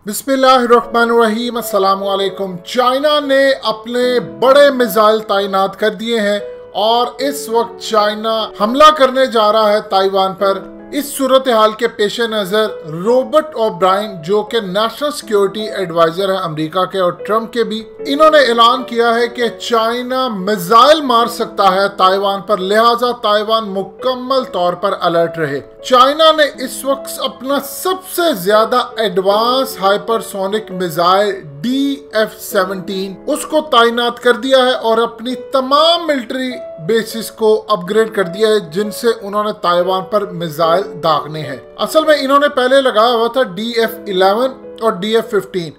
बिस्मिल्लाहिर्रहमानिर्रहीम अस्सलाम वालेकुम। चाइना ने अपने बड़े मिसाइल तैनात कर दिए हैं और इस वक्त चाइना हमला करने जा रहा है ताइवान पर। इस सूरत हाल के पेश नजर रॉबर्ट ओब्रायन जो कि नेशनल सिक्योरिटी एडवाइजर है अमेरिका के और ट्रंप के भी, इन्होंने ऐलान किया है कि चाइना मिसाइल मार सकता है ताइवान पर, लिहाजा ताइवान मुकम्मल तौर पर अलर्ट रहे। चाइना ने इस वक्त अपना सबसे ज्यादा एडवांस हाइपरसोनिक मिसाइल DF-17 उसको तैनात कर दिया है और अपनी तमाम मिलिट्री बेसिस को अपग्रेड कर दिया है जिनसे उन्होंने ताइवान पर मिसाइल दागने हैं। असल में इन्होंने पहले लगाया हुआ था DF-11 और DF-15।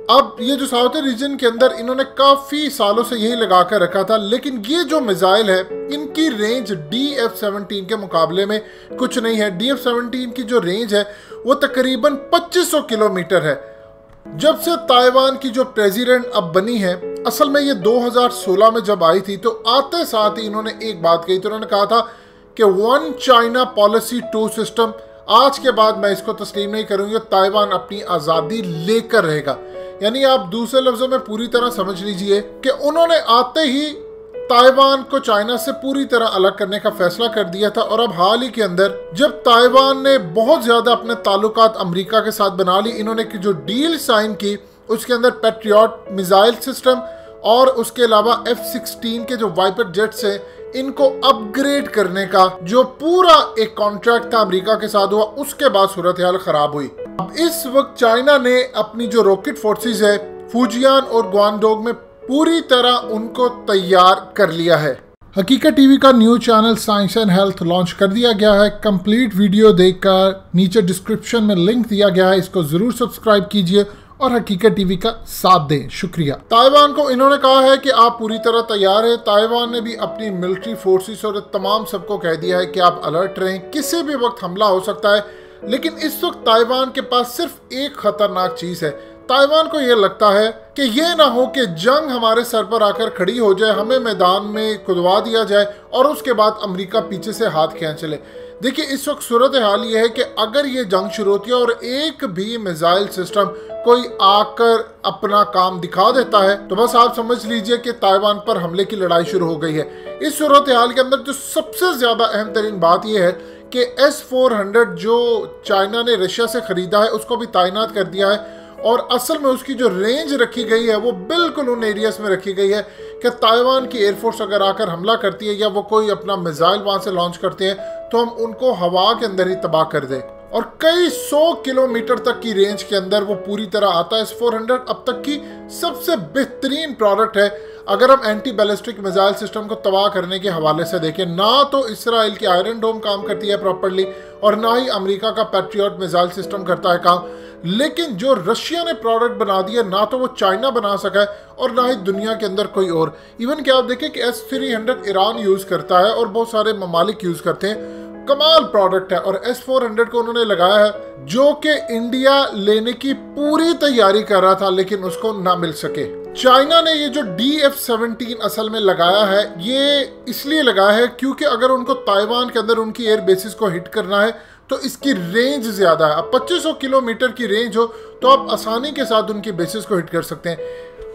अब ये जो साउथ रीजन के अंदर इन्होंने काफी सालों से यही लगा कर रखा था, लेकिन ये जो मिसाइल है इनकी रेंज DF-17 के मुकाबले में कुछ नहीं है। DF-17 की जो रेंज है वो तकरीबन 2500 किलोमीटर है। जब से ताइवान की जो प्रेसिडेंट अब बनी है, असल में ये 2016 में जब आई थी, तो आते साथ ही इन्होंने एक बात कही। तो उन्होंने कहा था कि 1 चाइना पॉलिसी 2 सिस्टम, आज के बाद मैं इसको तस्लीम नहीं करूंगी, ताइवान अपनी आज़ादी लेकर रहेगा। यानी आप दूसरे लफ्जों में पूरी तरह समझ लीजिए कि उन्होंने आते ही ताइवान को चाइना से पूरी तरह अलग करने का फैसला कर दिया था। और अब हाल ही के अंदर जब ताइवान ने बहुत ज्यादा अपने ताल्लुकात अमेरिका के साथ बना ली, इन्होंने जो डील साइन की उसके अंदर पैट्रियट मिसाइल सिस्टम और उसके अलावा F-16 के जो वाइपर जेट्स हैं इनको अपग्रेड करने का जो पूरा एक कॉन्ट्रैक्ट था अमेरिका के साथ हुआ, उसके बाद सूरत हाल खराब हुई। अब इस वक्त चाइना ने अपनी जो रॉकेट फोर्सेस है फुजियान और ग्वांगडोंग में पूरी तरह उनको तैयार कर लिया है। हकीकत टीवी का news channel science and health launch कर दिया गया है। कंप्लीट वीडियो देखकर नीचे डिस्क्रिप्शन में लिंक दिया गया है, इसको जरूर सब्सक्राइब कीजिए और हकीकत टीवी का साथ दें। शुक्रिया। ताइवान को इन्होंने कहा है कि आप पूरी तरह तैयार है। ताइवान ने भी अपनी मिलिट्री फोर्सेस और तमाम सबको कह दिया है कि आप अलर्ट रहें, किसी भी वक्त हमला हो सकता है। लेकिन इस वक्त ताइवान के पास सिर्फ एक खतरनाक चीज है। ताइवान को यह लगता है कि यह ना हो कि जंग हमारे सर पर आकर खड़ी हो जाए, हमें मैदान में कुदवा दिया जाए और उसके बाद अमेरिका पीछे से हाथ खींच ले। देखिए इस वक्त सूरत हाल ये है कि अगर ये जंग शुरू होती है और एक भी मिसाइल सिस्टम कोई आकर अपना काम दिखा देता है तो बस आप समझ लीजिए कि ताइवान पर हमले की लड़ाई शुरू हो गई है। इस सूरत हाल के अंदर जो सबसे ज्यादा अहम तरीन बात यह है कि S-400 जो चाइना ने रशिया से खरीदा है उसको भी तैनात कर दिया है और असल में उसकी जो रेंज रखी गई है वो बिल्कुल उन एरियाज में रखी गई है कि ताइवान की एयरफोर्स अगर आकर हमला करती है या वो कोई अपना मिसाइल वहां से लॉन्च करते हैं तो हम उनको हवा के अंदर ही तबाह कर दें। और कई 100 किलोमीटर तक की रेंज के अंदर वो पूरी तरह आता है। S-400 अब तक की सबसे बेहतरीन प्रोडक्ट है अगर हम एंटी बैलिस्टिक मिसाइल सिस्टम को तबाह करने के हवाले से देखें। ना तो इसराइल की आयरन डोम काम करती है प्रॉपर्ली और ना ही अमेरिका का पैट्रियट मिसाइल सिस्टम करता है काम, लेकिन जो रशिया ने प्रोडक्ट बना दिया ना तो वो चाइना बना सका है और ना ही दुनिया के अंदर कोई और। इवन क्या आप देखें कि S-300 ईरान यूज करता है और बहुत सारे ममालिक यूज करते हैं। कमाल प्रोडक्ट है और S-400 को उन्होंने लगाया है जो कि इंडिया लेने की पूरी तैयारी कर रहा था लेकिन उसको ना मिल सके। चाइना ने ये जो DF-17 असल में लगाया है ये इसलिए लगाया है क्योंकि अगर उनको ताइवान के अंदर उनकी एयर बेसिस को हिट करना है तो इसकी रेंज ज्यादा है। अब 2500 किलोमीटर की रेंज हो तो आप आसानी के साथ उनकी बेसिस को हिट कर सकते हैं।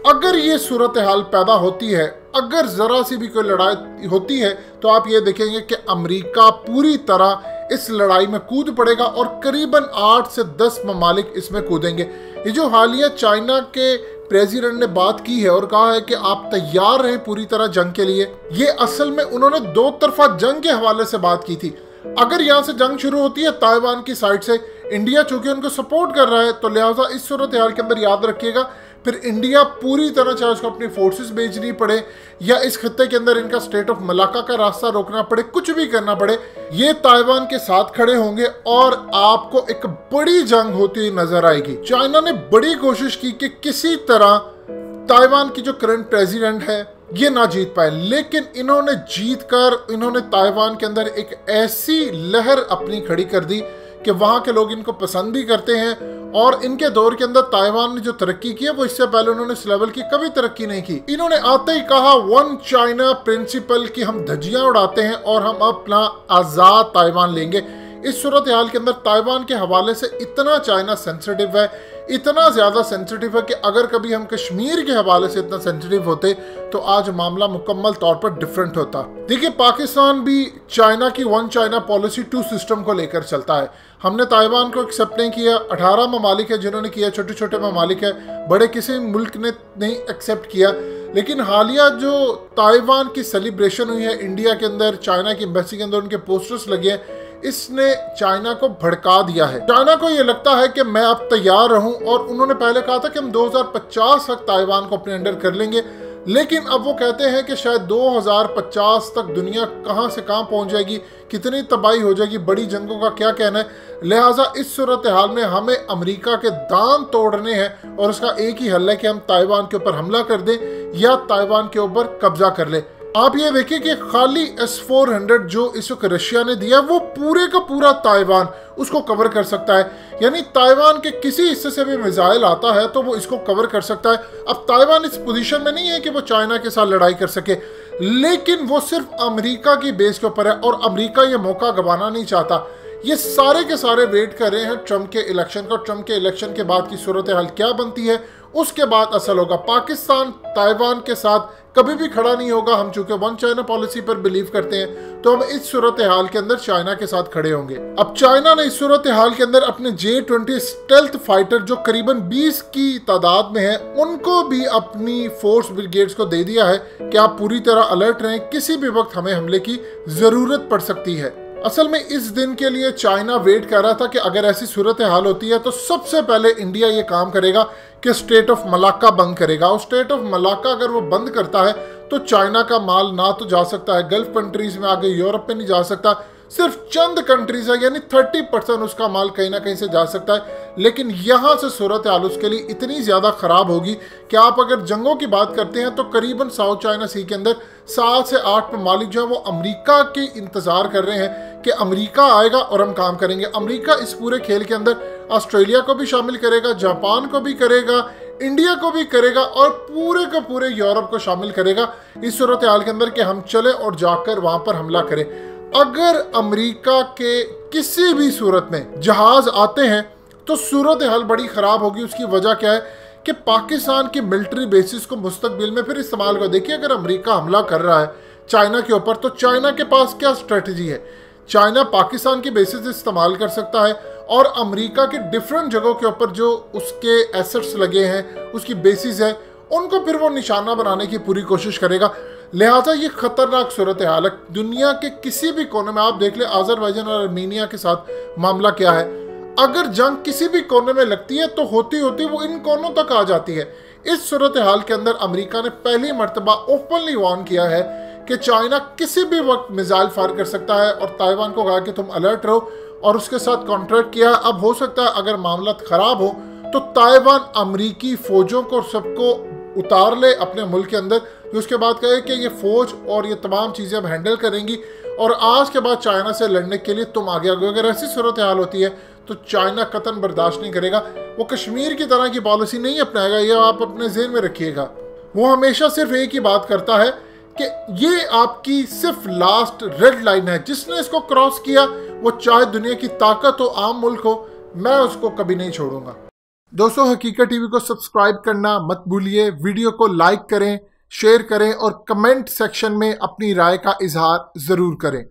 अगर ये सूरत हाल पैदा होती है, अगर जरा सी भी कोई लड़ाई होती है तो आप ये देखेंगे कि अमेरिका पूरी तरह इस लड़ाई में कूद पड़ेगा और करीबन 8 से 10 ममालिक इसमें कूदेंगे। ये जो हालिया चाइना के प्रेसिडेंट ने बात की है और कहा है कि आप तैयार रहें पूरी तरह जंग के लिए, ये असल में उन्होंने दो तरफा जंग के हवाले से बात की थी। अगर यहाँ से जंग शुरू होती है ताइवान की साइड से, इंडिया चूंकि उनको सपोर्ट कर रहा है तो लिहाजा इस सूरत हाल के अंदर याद रखिएगा फिर इंडिया पूरी तरह चाहे उसको अपनी फोर्सेस भेजनी पड़े या इस खत्ते के अंदर इनका स्टेट ऑफ मलाका का रास्ता रोकना पड़े, कुछ भी करना पड़े, ये ताइवान के साथ खड़े होंगे और आपको एक बड़ी जंग होती हुई नजर आएगी। चाइना ने बड़ी कोशिश की कि किसी तरह ताइवान की जो करंट प्रेसिडेंट है ये ना जीत पाए, लेकिन इन्होंने जीत कर इन्होंने ताइवान के अंदर एक ऐसी लहर अपनी खड़ी कर दी कि वहां के लोग इनको पसंद भी करते हैं। और इनके दौर के अंदर ताइवान ने जो तरक्की की है वो इससे पहले उन्होंने इस लेवल की कभी तरक्की नहीं की। इन्होंने आते ही कहा 1 चाइना प्रिंसिपल की हम धज्जियां उड़ाते हैं और हम अपना आजाद ताइवान लेंगे। इस सूरत हाल के अंदर ताइवान के हवाले से इतना चाइना सेंसिटिव है, इतना ज़्यादा सेंसिटिव है कि अगर कभी हम कश्मीर के हवाले से इतना सेंसिटिव होते तो आज मामला मुकम्मल तौर पर डिफरेंट होता। देखिए, पाकिस्तान भी चाइना की वन चाइना पॉलिसी 2 सिस्टम को लेकर चलता है। हमने ताइवान को एक्सेप्ट नहीं किया, 18 ममालिक है जिन्होंने किया, छोटे छोटे ममालिक है, बड़े किसी मुल्क ने नहीं एक्सेप्ट किया। लेकिन हालिया जो ताइवान की सेलिब्रेशन हुई है इंडिया के अंदर, चाइना की एम्बेसी के अंदर उनके पोस्टर्स लगे हैं, इसने चाइना को भड़का दिया है। चाइना को ये लगता है कि मैं अब तैयार रहूं, और उन्होंने पहले कहा था कि हम 2050 तक ताइवान को अपने अंडर कर लेंगे, लेकिन अब वो कहते हैं कि शायद 2050 तक दुनिया कहां से कहां पहुंच जाएगी, कितनी तबाही हो जाएगी, बड़ी जंगों का क्या कहना है। लिहाजा इस सूरत हाल में हमें अमेरिका के दांत तोड़ने हैं और उसका एक ही हल है कि हम ताइवान के ऊपर हमला कर दें या ताइवान के ऊपर कब्जा कर ले। आप ये देखिए कि खाली S-400 जो इस वक्त रशिया ने दिया वो पूरे का पूरा ताइवान उसको कवर कर सकता है। यानी ताइवान के किसी हिस्से से भी मिसाइल आता है तो वो इसको कवर कर सकता है। अब ताइवान इस पोजीशन में नहीं है कि वो चाइना के साथ लड़ाई कर सके, लेकिन वो सिर्फ अमेरिका की बेस के ऊपर है और अमेरिका ये मौका गंवाना नहीं चाहता। ये सारे के सारे वेट कर रहे हैं ट्रंप के इलेक्शन का। ट्रंप के इलेक्शन के बाद की सूरत हाल क्या बनती है उसके बाद असल होगा। पाकिस्तान ताइवान के साथ कभी भी खड़ा नहीं होगा। हम चूंकि वन चाइना पॉलिसी पर बिलीव करते हैं तो हम इस सूरत हाल के अंदर चाइना के साथ खड़े होंगे। अब चाइना ने इस सूरत हाल के अंदर अपने J-20 स्टेल्थ फाइटर जो करीबन 20 की तादाद में है उनको भी अपनी फोर्स ब्रिगेड्स को दे दिया है कि आप पूरी तरह अलर्ट रहें, किसी भी वक्त हमें हमले की जरूरत पड़ सकती है। असल में इस दिन के लिए चाइना वेट कर रहा था कि अगर ऐसी सूरत हाल होती है तो सबसे पहले इंडिया ये काम करेगा कि स्टेट ऑफ मलाक्का बंद करेगा। और स्टेट ऑफ मलाक्का अगर वो बंद करता है तो चाइना का माल ना तो जा सकता है गल्फ कंट्रीज में, आगे यूरोप में नहीं जा सकता, सिर्फ चंद कंट्रीज है, यानी 30% उसका माल कहीं ना कहीं से जा सकता है। लेकिन यहाँ से सूरत हाल उसके लिए इतनी ज़्यादा ख़राब होगी कि आप अगर जंगों की बात करते हैं तो करीबन साउथ चाइना सी के अंदर 7 से 8 ममालिक जो हैं वो अमेरिका के इंतज़ार कर रहे हैं कि अमेरिका आएगा और हम काम करेंगे। अमेरिका इस पूरे खेल के अंदर ऑस्ट्रेलिया को भी शामिल करेगा, जापान को भी करेगा, इंडिया को भी करेगा और पूरे का पूरे यूरोप को शामिल करेगा इस सूरत हाल के अंदर कि हम चले और जाकर वहाँ पर हमला करें। अगर अमेरिका के किसी भी सूरत में जहाज आते हैं तो सूरत हाल बड़ी ख़राब होगी। उसकी वजह क्या है कि पाकिस्तान की मिलिट्री बेसिस को मुस्तकबिल में फिर इस्तेमाल कर। देखिए, अगर अमेरिका हमला कर रहा है चाइना के ऊपर तो चाइना के पास क्या स्ट्रेटजी है। चाइना पाकिस्तान की बेसिस इस्तेमाल कर सकता है और अमेरिका के डिफरेंट जगहों के ऊपर जो उसके एसेट्स लगे हैं, उसकी बेसिस है, उनको फिर वो निशाना बनाने की पूरी कोशिश करेगा। लिहाजा ये खतरनाक सूरत हाल है। दुनिया के किसी भी कोने में आप देख ले, अजरबैजान और आर्मीनिया के साथ मामला क्या है। अगर जंग किसी भी कोने में लगती है तो होती होती वो इन कोनों तक आ जाती है। इस सूरत हाल के अंदर अमेरिका ने पहली मर्तबा ओपनली वार्न किया है कि चाइना किसी भी वक्त मिसाइल फायर कर सकता है और ताइवान को कहा कि तुम अलर्ट रहो और उसके साथ कॉन्ट्रैक्ट किया। अब हो सकता है अगर मामला खराब हो तो ताइवान अमरीकी फौजों को सबको उतार ले अपने मुल्क के अंदर, फिर उसके बाद कहे कि ये फौज और ये तमाम चीज़ें अब हैंडल करेंगी और आज के बाद चाइना से लड़ने के लिए तुम आगे आगे। अगर ऐसी सूरत हाल होती है तो चाइना कतन बर्दाश्त नहीं करेगा। वो कश्मीर की तरह की पॉलिसी नहीं अपनाएगा, ये आप अपने ज़हन में रखिएगा। वो हमेशा सिर्फ एक ही बात करता है कि ये आपकी सिर्फ लास्ट रेड लाइन है, जिसने इसको क्रॉस किया वो चाहे दुनिया की ताकत हो, आम मुल्क हो, मैं उसको कभी नहीं छोड़ूंगा। दोस्तों, हकीकत टीवी को सब्सक्राइब करना मत भूलिए, वीडियो को लाइक करें, शेयर करें और कमेंट सेक्शन में अपनी राय का इजहार ज़रूर करें।